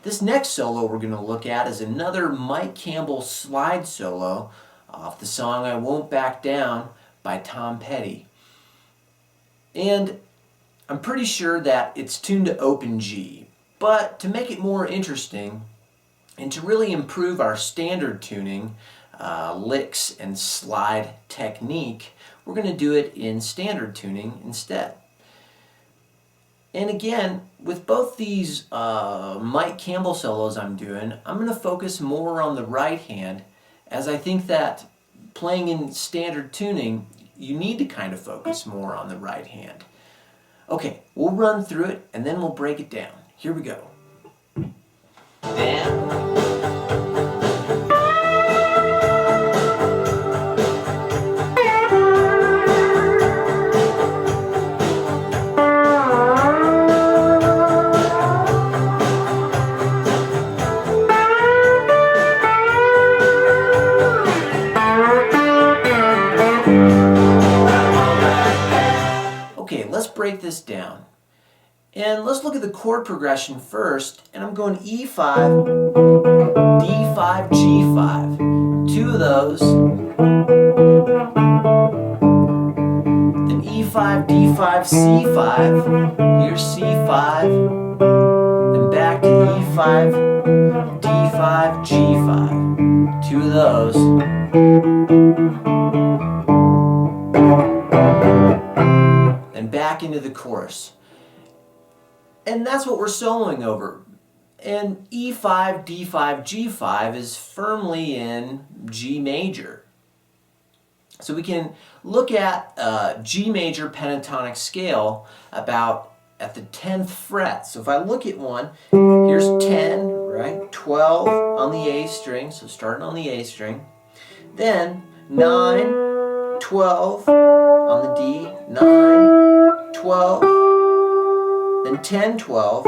This next solo we're going to look at is another Mike Campbell slide solo off the song I Won't Back Down by Tom Petty. And I'm pretty sure that it's tuned to open G, but to make it more interesting and to really improve our standard tuning, licks and slide technique, we're going to do it in standard tuning instead. And again, with both these Mike Campbell solos I'm doing, I'm going to focus more on the right hand, as I think that playing in standard tuning, you need to kind of focus more on the right hand. Okay, we'll run through it and then we'll break it down. Here we go. Down. Okay, let's break this down. And let's look at the chord progression first. And I'm going E5, D5, G5. Two of those. Then E5, D5, C5. Here's C5. Then back to E5, D5, G5. Two of those. And back into the chorus. And that's what we're soloing over. And E5, D5, G5 is firmly in G major. So we can look at G major pentatonic scale about at the 10th fret. So if I look at one, here's 10, right? 12 on the A string, so starting on the A string. Then 9, 12 on the D, 9, 12, then 10, 12,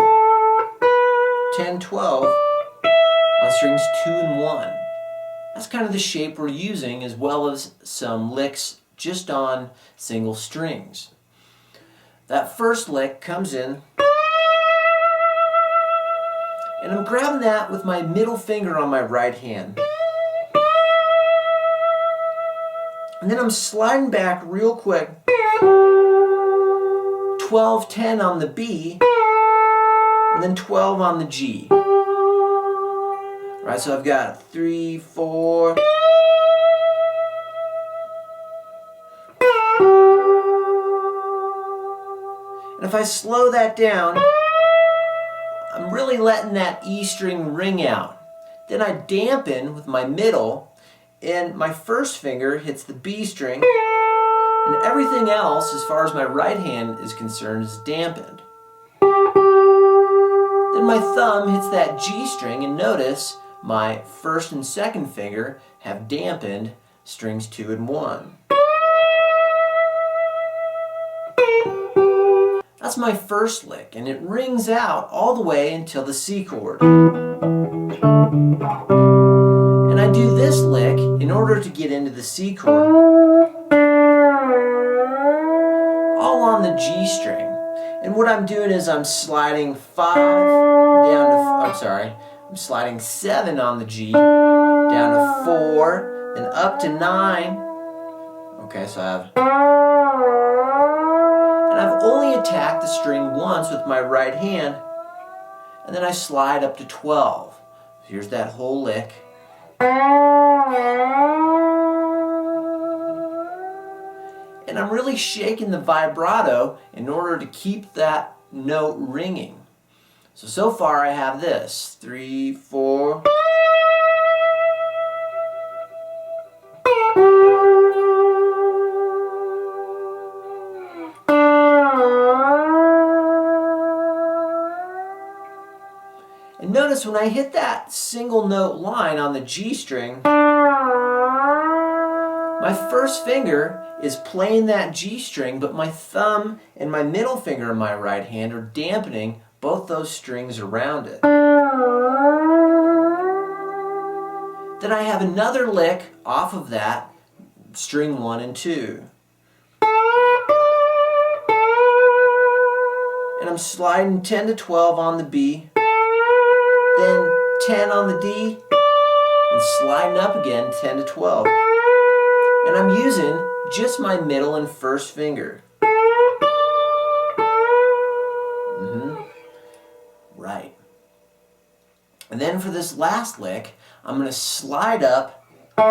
10, 12 on strings 2 and 1. That's kind of the shape we're using, as well as some licks just on single strings. That first lick comes in, and I'm grabbing that with my middle finger on my right hand. And then I'm sliding back real quick, 12, 10 on the B, and then 12 on the G. Right, so I've got 3, 4. And if I slow that down, I'm really letting that E string ring out. Then I dampen with my middle, and my first finger hits the B string, and everything else, as far as my right hand is concerned, is dampened. Then my thumb hits that G string, and notice my first and second finger have dampened strings 2 and 1. That's my first lick, and it rings out all the way until the C chord. And I do this lick in order to get into the C chord, all on the G string. And what I'm doing is I'm sliding 5 down to, I'm sliding 7 on the G, down to 4, then up to 9. Okay, so I've only attacked the string once with my right hand, and then I slide up to 12. So here's that whole lick. And I'm really shaking the vibrato in order to keep that note ringing. So far I have this, 3, 4. And notice when I hit that single note line on the G string, my first finger is playing that G string, but my thumb and my middle finger in my right hand are dampening both those strings around it. Then I have another lick off of that, string 1 and 2. And I'm sliding 10 to 12 on the B, then 10 on the D, and sliding up again, 10 to 12. And I'm using just my middle and first finger. Right. And then for this last lick, I'm going to slide up 2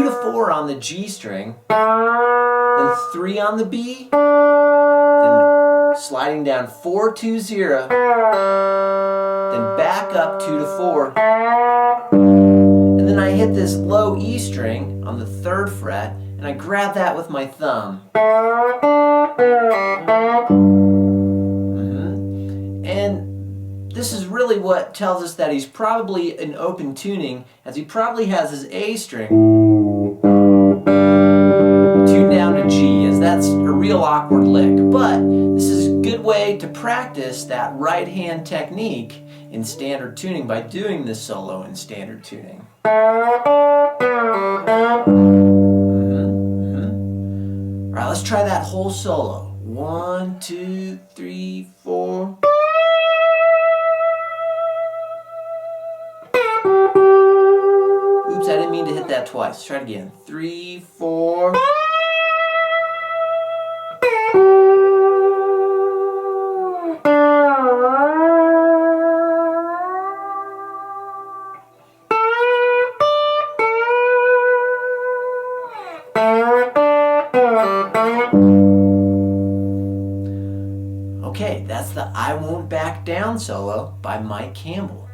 to 4 on the G string, then 3 on the B, then sliding down 4 2 0, then back up 2 to 4, and then I hit this low E string on the 3rd fret, and I grab that with my thumb. And this is really what tells us that he's probably in open tuning, as he probably has his A string tuned down to G, as that's a real awkward lick. But this is a good way to practice that right hand technique in standard tuning by doing this solo in standard tuning. Alright, let's try that whole solo. 1, 2, 3, 4. Oops, I didn't mean to hit that twice. Let's try it again. 3, 4. Okay, that's the I Won't Back Down solo by Mike Campbell.